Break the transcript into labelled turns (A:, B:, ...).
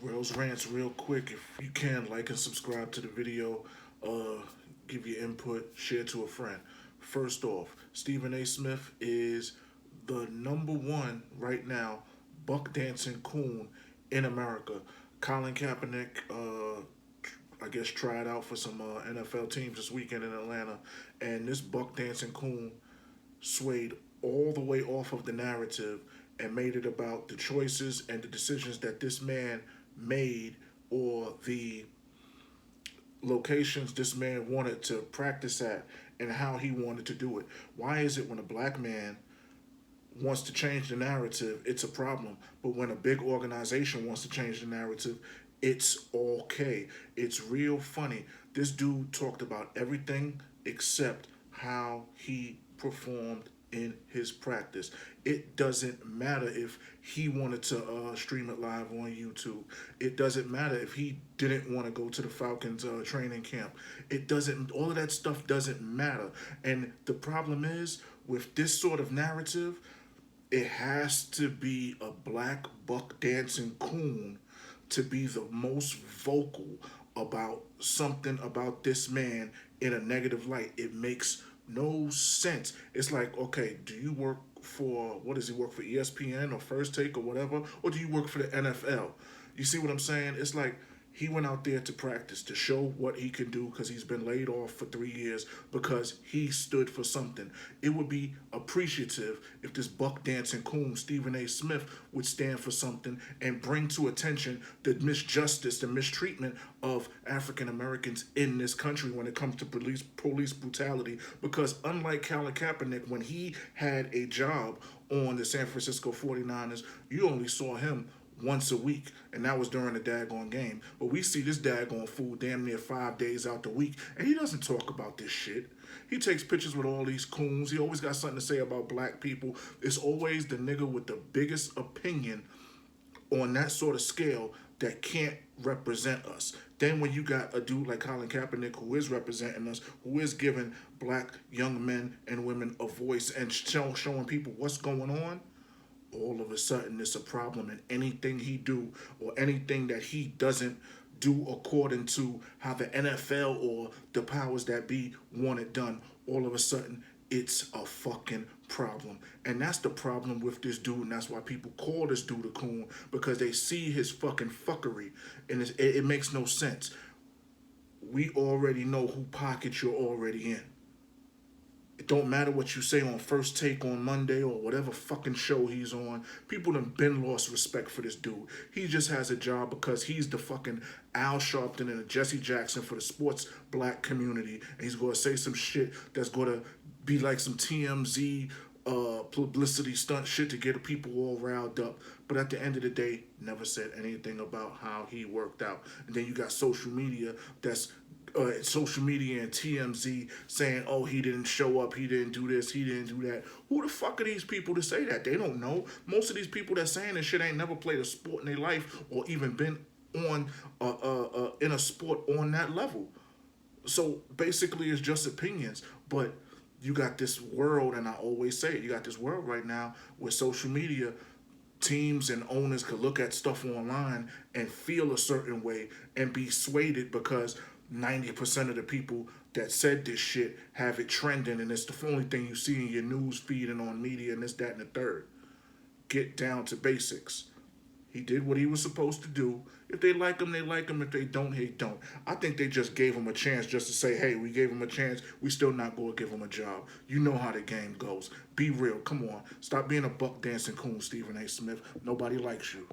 A: Rose Rants real quick. If you can, like and subscribe to the video. Give your input, share to a friend. First off, Stephen A. Smith is the number one right now buck dancing coon in America. Colin Kaepernick, I guess, tried out for some NFL teams this weekend in Atlanta, and this buck dancing coon swayed all the way off of the narrative and made it about the choices and the decisions that this man made or the locations this man wanted to practice at and how he wanted to do it. Why is it when a black man wants to change the narrative, it's a problem, but when a big organization wants to change the narrative, it's okay? It's real funny. This dude talked about everything except how he performed in his practice. It doesn't matter if he wanted to stream it live on YouTube. It doesn't matter if he didn't want to go to the Falcons training camp. It doesn't. All of that stuff doesn't matter. And the problem is with this sort of narrative, it has to be a black buck dancing coon to be the most vocal about something about this man in a negative light. It makes no sense. It's like, okay, do you work for, what does he work for, ESPN or First Take or whatever? Or do you work for the NFL? You see what I'm saying? It's like he went out there to practice, to show what he can do because he's been laid off for 3 years because he stood for something. It would be appreciative if this buck dancing coon, Stephen A. Smith, would stand for something and bring to attention the misjustice, the mistreatment of African Americans in this country when it comes to police brutality. Because unlike Colin Kaepernick, when he had a job on the San Francisco 49ers, you only saw him once a week, and that was during the daggone game. But we see this daggone fool damn near 5 days out the week, and he doesn't talk about this shit. He takes pictures with all these coons. He always got something to say about black people. It's always the nigga with the biggest opinion on that sort of scale that can't represent us. Then when you got a dude like Colin Kaepernick who is representing us, who is giving black young men and women a voice and showing people what's going on, all of a sudden it's a problem, and anything he do or anything that he doesn't do according to how the NFL or the powers that be want it done, all of a sudden it's a fucking problem. And that's the problem with this dude, and that's why people call this dude a coon, because they see his fucking fuckery, and it makes no sense. We already know who pocket you're already in. It don't matter what you say on First Take on Monday or whatever fucking show he's on. People done been lost respect for this dude. He just has a job because he's the fucking Al Sharpton and a Jesse Jackson for the sports black community. And he's going to say some shit that's going to be like some TMZ publicity stunt shit to get people all riled up. But at the end of the day, never said anything about how he worked out. And then you got social media and TMZ saying, oh, he didn't show up, he didn't do this, he didn't do that. Who the fuck are these people to say that? They don't know. Most of these people that saying this shit ain't never played a sport in their life or even been on in a sport on that level. So basically, it's just opinions. But you got this world, and I always say it, you got this world right now where social media teams and owners could look at stuff online and feel a certain way and be swayed because 90% of the people that said this shit have it trending, and it's the only thing you see in your news feed and on media and this, that, and the third. Get down to basics. He did what he was supposed to do. If they like him, they like him. If they don't, they don't. I think they just gave him a chance just to say, hey, we gave him a chance. We still not going to give him a job. You know how the game goes. Be real. Come on. Stop being a buck dancing coon, Stephen A. Smith. Nobody likes you.